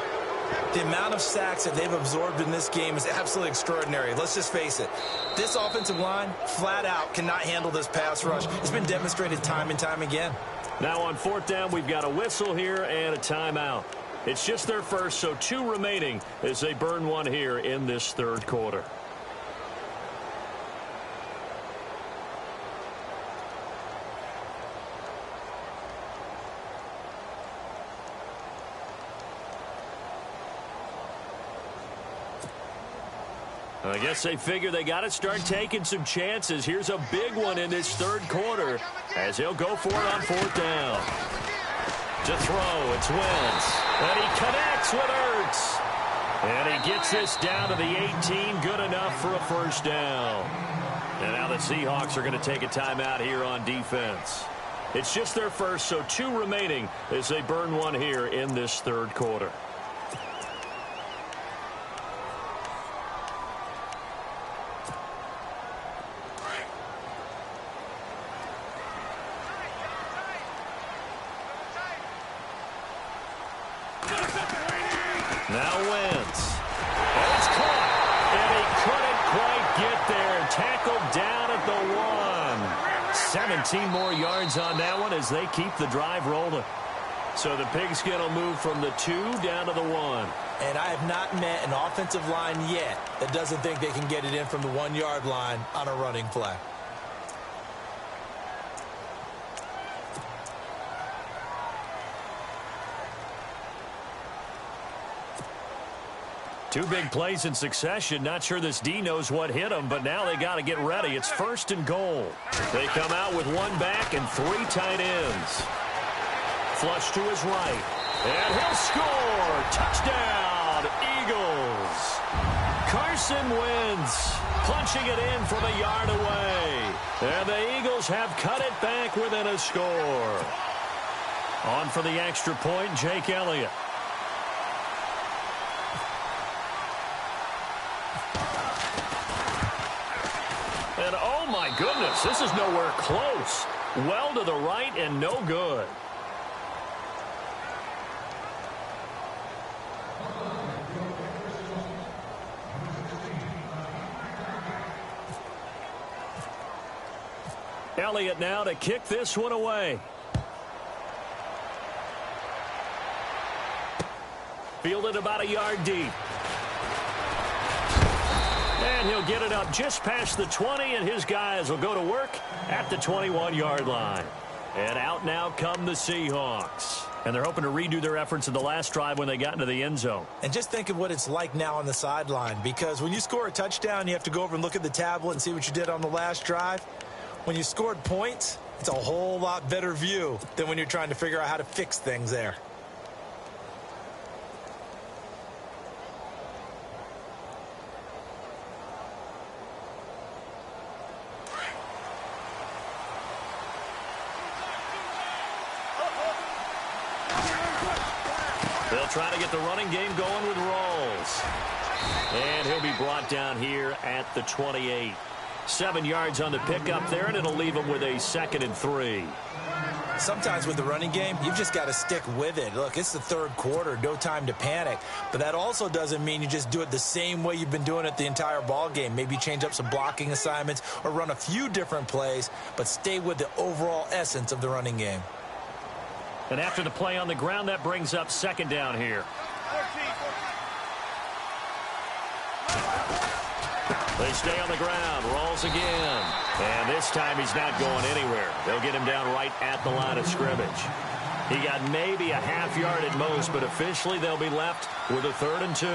The amount of sacks that they've absorbed in this game is absolutely extraordinary. Let's just face it. This offensive line, flat out, cannot handle this pass rush. It's been demonstrated time and time again. Now on 4th down, we've got a whistle here and a timeout. It's just their first, so 2 remaining as they burn one here in this 3rd quarter. I guess they figure they got to start taking some chances. Here's a big one in this 3rd quarter as he'll go for it on 4th down. To throw, it's Wentz. And he connects with Ertz. And he gets this down to the 18, good enough for a 1st down. And now the Seahawks are going to take a timeout here on defense. It's just their first, so 2 remaining as they burn one here in this 3rd quarter. Now Wentz. And it's caught. And he couldn't quite get there. Tackled down at the 1. 17 more yards on that one as they keep the drive rolling. So the Pigskin will move from the 2 down to the 1. And I have not met an offensive line yet that doesn't think they can get it in from the 1-yard line on a running play. Two big plays in succession. Not sure this D knows what hit him, but now they got to get ready. It's 1st and goal. They come out with 1 back and 3 tight ends. Flush to his right. And he'll score. Touchdown, Eagles. Carson Wentz punching it in from a yard away. And the Eagles have cut it back within a score. On for the extra point, Jake Elliott. And oh my goodness, this is nowhere close. Well to the right and no good. Elliott now to kick this one away. Fielded about a yard deep. And he'll get it up just past the 20, and his guys will go to work at the 21-yard line. And out now come the Seahawks. And they're hoping to redo their efforts in the last drive when they got into the end zone. And just think of what it's like now on the sideline, because when you score a touchdown, you have to go over and look at the tablet and see what you did on the last drive. When you scored points, it's a whole lot better view than when you're trying to figure out how to fix things there. They'll try to get the running game going with Rawls. And he'll be brought down here at the 28. 7 yards on the pickup there, and it'll leave him with a 2nd and 3. Sometimes with the running game, you've just got to stick with it. Look, it's the 3rd quarter, no time to panic. But that also doesn't mean you just do it the same way you've been doing it the entire ball game. Maybe change up some blocking assignments or run a few different plays, but stay with the overall essence of the running game. And after the play on the ground, that brings up 2nd down here. They stay on the ground. Rawls again. And this time he's not going anywhere. They'll get him down right at the line of scrimmage. He got maybe a half yard at most, but officially they'll be left with a 3rd and 2.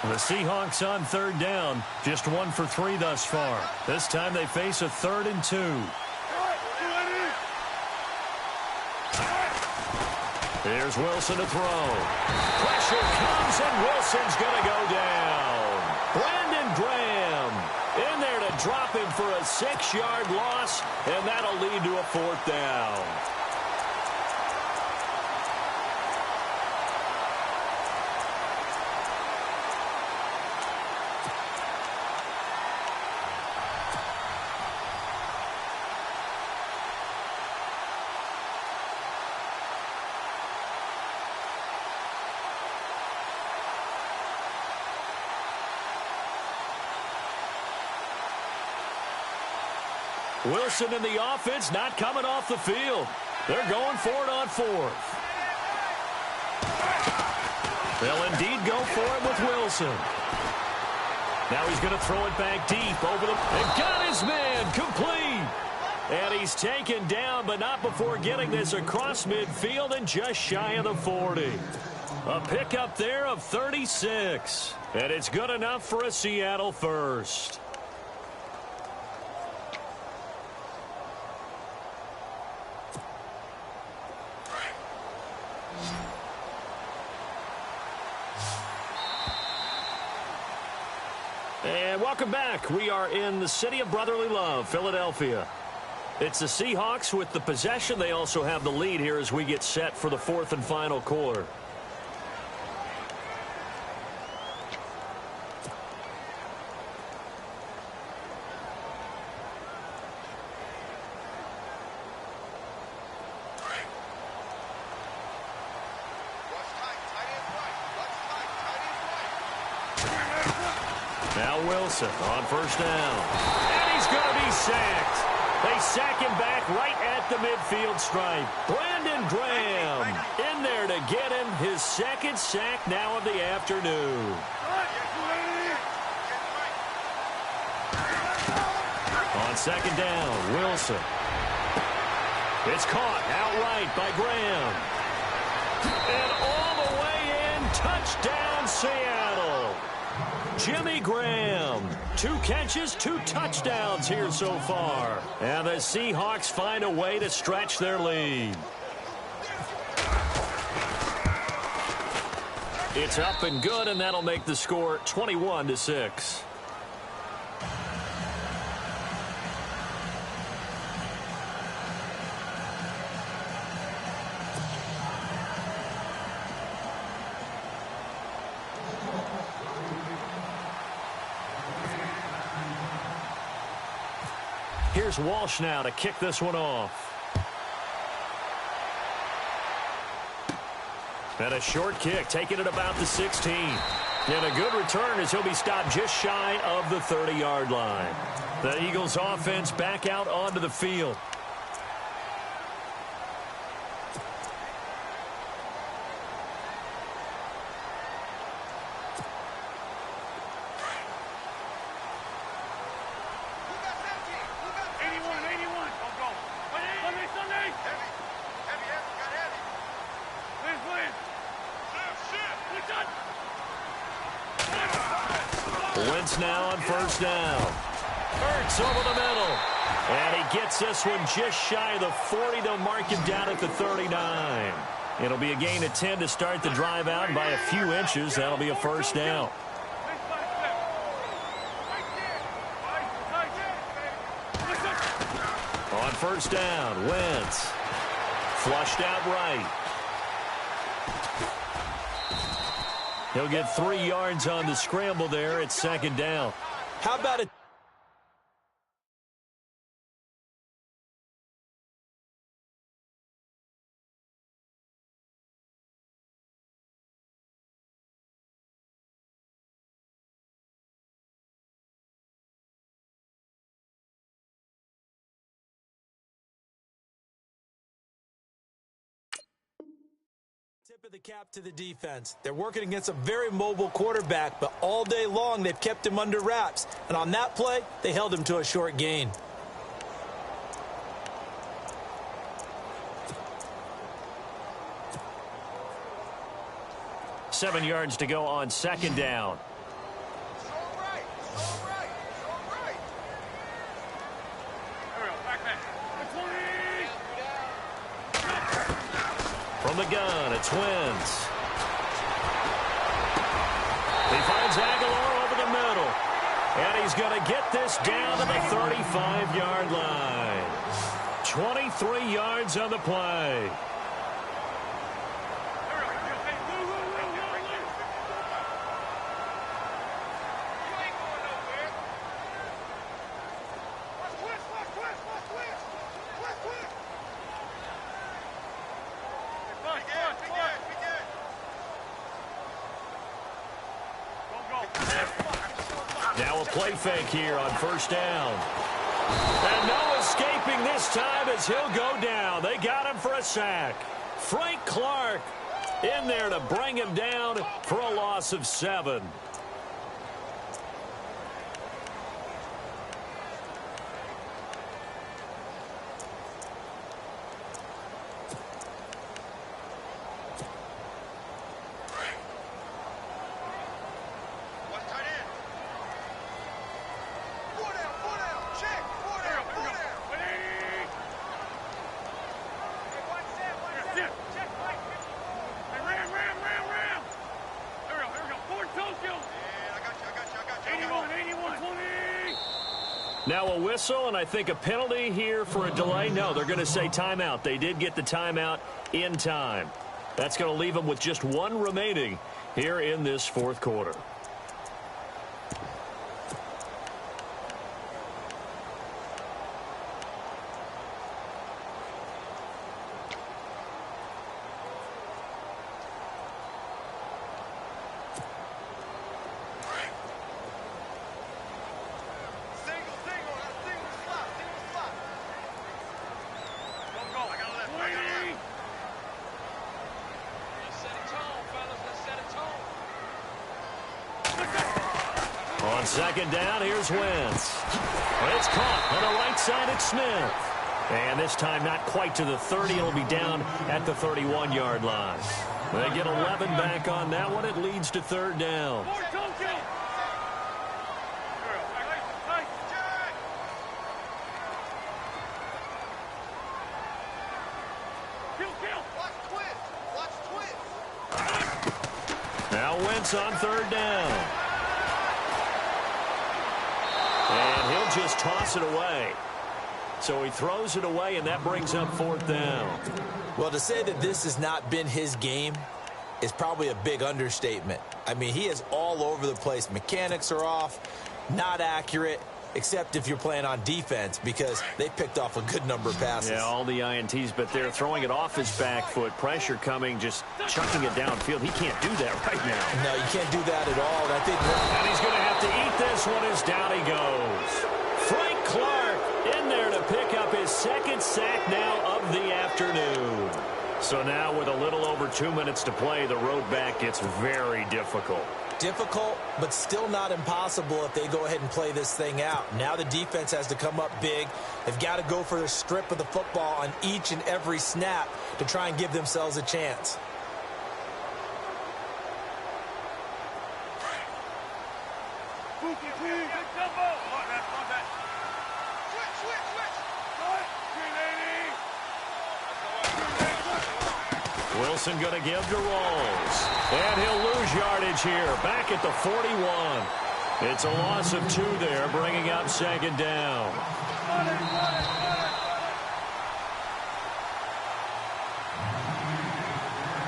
The Seahawks on 3rd down. Just 1 for 3 thus far. This time they face a 3rd and 2. Here's Wilson to throw. Pressure comes, and Wilson's going to go down. Brandon Graham drop him for a 6-yard loss, and that'll lead to a 4th down. Wilson in the offense, not coming off the field. They're going for it on 4th. They'll indeed go for it with Wilson. Now he's going to throw it back deep over the... And got his man complete. And he's taken down, but not before getting this across midfield and just shy of the 40. A pickup there of 36. And it's good enough for a Seattle first. And welcome back. We are in the city of brotherly love, Philadelphia. It's the Seahawks with the possession. They also have the lead here as we get set for the 4th and final quarter. Now Wilson on 1st down. And he's going to be sacked. They sack him back right at the midfield stripe. Brandon Graham in there to get him his 2nd sack now of the afternoon. On 2nd down, Wilson. It's caught outright by Graham. And all the way in, touchdown Seattle. Jimmy Graham, 2 catches, 2 touchdowns here so far. And the Seahawks find a way to stretch their lead. It's up and good, and that'll make the score 21-6. Here's Walsh now to kick this one off. And a short kick, taking it about the 16. And a good return as he'll be stopped just shy of the 30-yard line. The Eagles offense back out onto the field. Wentz now on 1st down. Hurts over the middle. And he gets this one just shy of the 40. They'll mark him down at the 39. It'll be a gain of 10 to start the drive out, and by a few inches, that'll be a 1st down. On 1st down, Wentz. Flushed out right. He'll get 3 yards on the scramble there at 2nd down. How about it? Tip of the cap to the defense. They're working against a very mobile quarterback, but all day long they've kept him under wraps. And on that play, they held him to a short gain. Seven yards to go on 2nd down. From the gun, it's Wentz. He finds Aguilar over the middle. And he's He's going to get this down to the 35-yard line. 23 yards on the play. Now a play fake here on first down. And no escaping this time as he'll go down. They got him for a sack. Frank Clark in there to bring him down for a loss of 7. Now a whistle, and I think a penalty here for a delay. No, they're going to say timeout. They did get the timeout in time. That's going to leave them with just 1 remaining here in this fourth quarter. On second down, here's Wentz. It's caught on the right side at Smith. And this time not quite to the 30. It'll be down at the 31-yard line. They get 11 back on that one. It leads to third down. Now Wentz on third down. And he'll just toss it away. So he throws it away, and that brings up fourth down. Well, to say that this has not been his game is probably a big understatement. I mean, he is all over the place. Mechanics are off, not accurate, except if you're playing on defense, because they picked off a good number of passes. Yeah, all the INTs, but they're throwing it off his back foot. Pressure coming, just chucking it downfield. He can't do that right now. No, you can't do that at all. And he's going to have to eat this one as down he goes. Frank Clark in there to pick up his second sack now of the afternoon. So now with a little over 2 minutes to play, the road back gets very difficult. Difficult, but still not impossible if they go ahead and play this thing out. Now the defense has to come up big. They've got to go for the strip of the football on each and every snap to try and give themselves a chance. Wilson going to give to Rolls. And he'll lose yardage here. Back at the 41. It's a loss of 2 there, bringing up second down.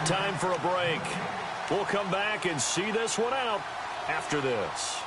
Time for a break. We'll come back and see this one out after this.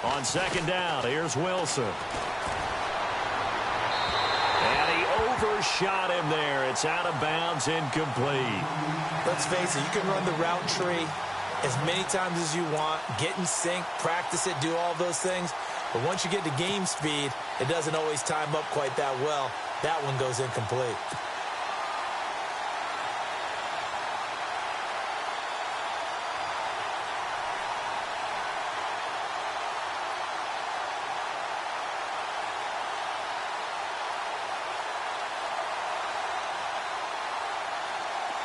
On second down, here's Wilson. And he overshot him there. It's out of bounds, incomplete. Let's face it, you can run the route tree as many times as you want, get in sync, practice it, do all those things. But once you get to game speed, it doesn't always time up quite that well. That one goes incomplete.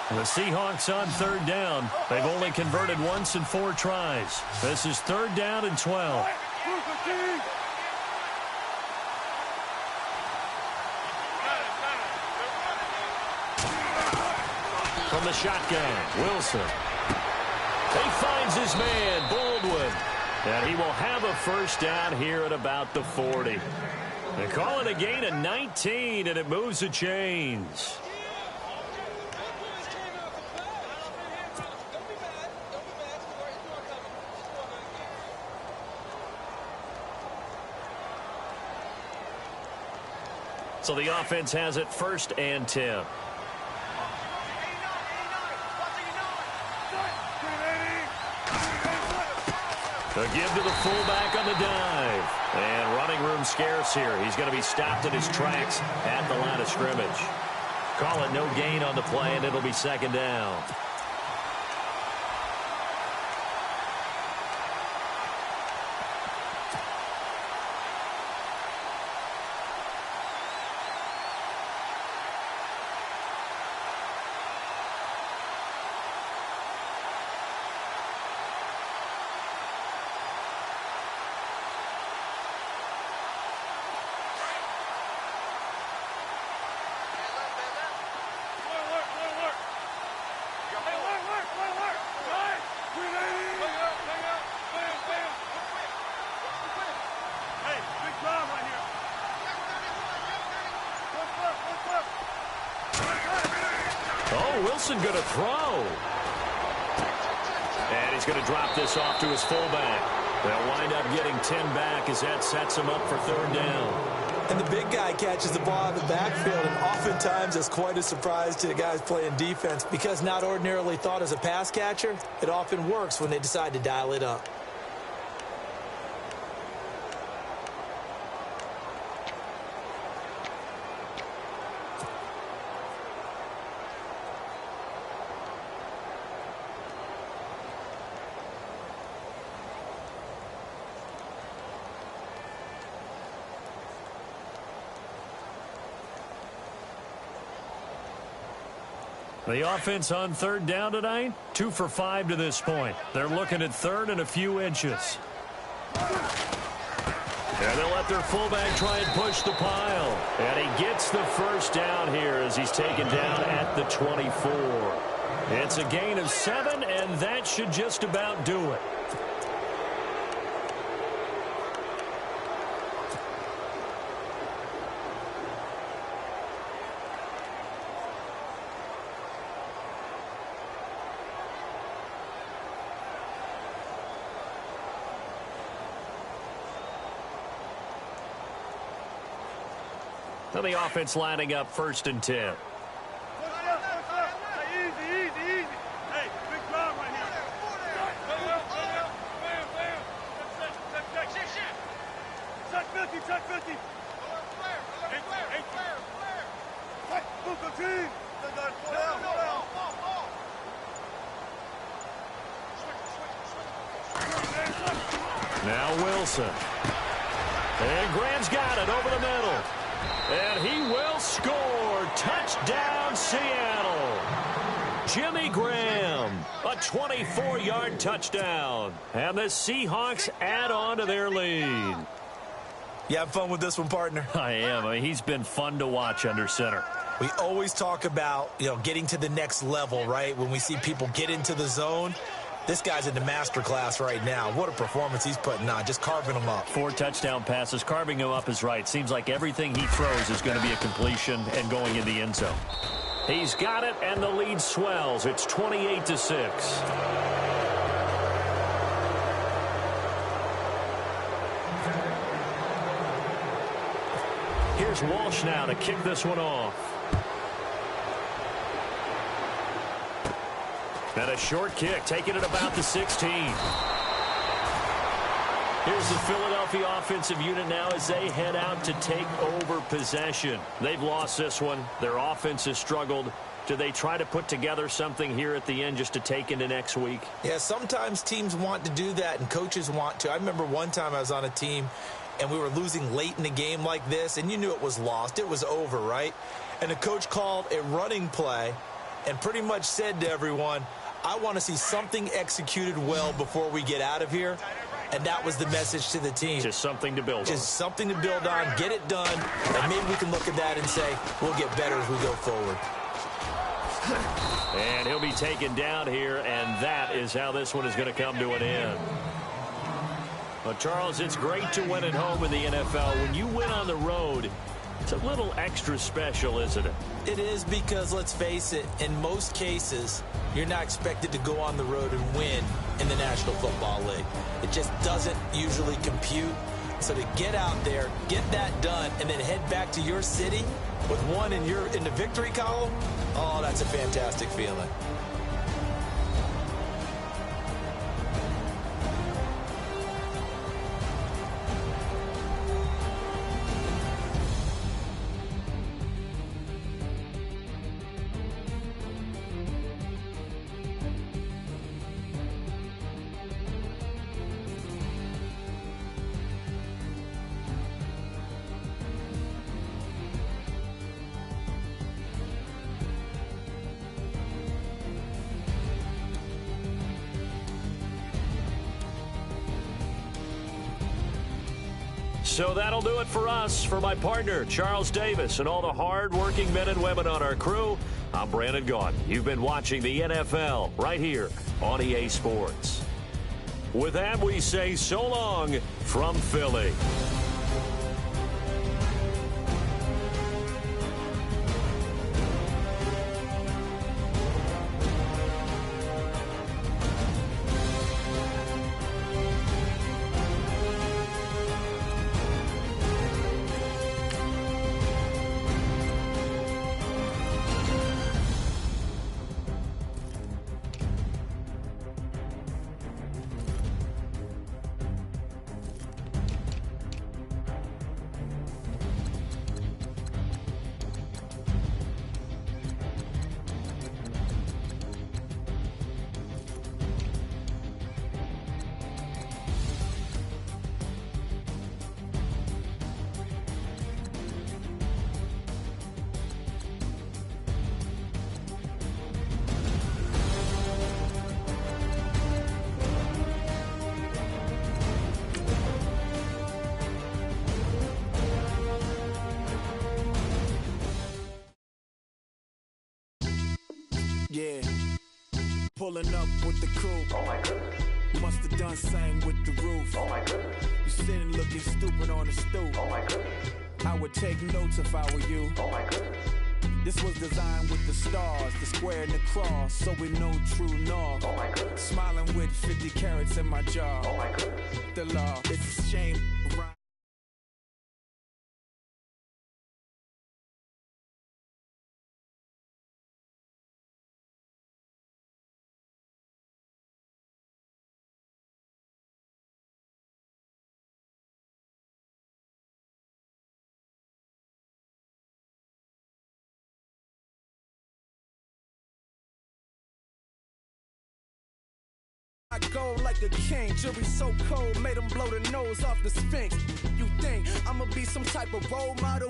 The Seahawks on third down. They've only converted once in 4 tries. This is 3rd down and 12. From the shotgun, Wilson. He finds his man, Baldwin. And he will have a first down here at about the 40. They call it a gain of 19, and it moves the chains. So the offense has it 1st and 10. The give to the fullback on the dive. And running room scarce here. He's going to be stopped in his tracks at the line of scrimmage. Call it no gain on the play, and it'll be 2nd down. Wilson going to throw. And he's going to drop this off to his fullback. They'll wind up getting 10 back as that sets him up for 3rd down. And the big guy catches the ball in the backfield, and oftentimes it's quite a surprise to the guys playing defense because not ordinarily thought as a pass catcher, it often works when they decide to dial it up. The offense on 3rd down tonight, 2 for 5 to this point. They're looking at 3rd and a few inches. And they'll let their fullback try and push the pile. And he gets the first down here as he's taken down at the 24. It's a gain of 7, and that should just about do it. So the offense lining up 1st and 10. Easy. Hey, big drive right here. Check 50, check 50. Now Wilson. And Graham's got it over the middle. And he will score. Touchdown, Seattle. Jimmy Graham, a 24-yard touchdown. And the Seahawks add on to their lead. You have fun with this one, partner? I am. I mean, he's been fun to watch under center. We always talk about, getting to the next level, right? When we see people get into the zone. This guy's in the master class right now. What a performance he's putting on, just carving them up. 4 touchdown passes. Carving him up is right. Seems like everything he throws is going to be a completion and going in the end zone. He's got it, and the lead swells. It's 28-6. Here's Walsh now to kick this one off. And a short kick, taking it about the 16. Here's the Philadelphia offensive unit now as they head out to take over possession. They've lost this one. Their offense has struggled. Do they try to put together something here at the end just to take into next week? Yeah, sometimes teams want to do that and coaches want to. I remember one time I was on a team and we were losing late in the game like this, and you knew it was lost. It was over, right? And the coach called a running play and pretty much said to everyone, I want to see something executed well before we get out of here. And that was the message to the team. Just something to build on. Just something to build on, get it done, and maybe we can look at that and say, we'll get better as we go forward. And he'll be taken down here, and that is how this one is going to come to an end. But, Charles, it's great to win at home in the NFL. When you win on the road, it's a little extra special, isn't it? It is because, let's face it, in most cases, you're not expected to go on the road and win in the National Football League. It just doesn't usually compute. So to get out there, get that done, and then head back to your city with one in the victory column, oh, that's a fantastic feeling. So that'll do it for us. For my partner, Charles Davis, and all the hard-working men and women on our crew, I'm Brandon Gaudin. You've been watching the NFL right here on EA Sports. With that, we say so long from Philly. Yeah, pulling up with the crew. Oh my goodness. Must have done same with the roof. Oh my goodness. You sitting looking stupid on the stoop. Oh my goodness. I would take notes if I were you. Oh my goodness. This was designed with the stars, the square and the cross, so we know true north. Oh my goodness. Smiling with 50 carats in my jaw. Oh my goodness. The law, it's a shame. I go like a king, jury so cold, made them blow the nose off the Sphinx. You think I'ma be some type of role model?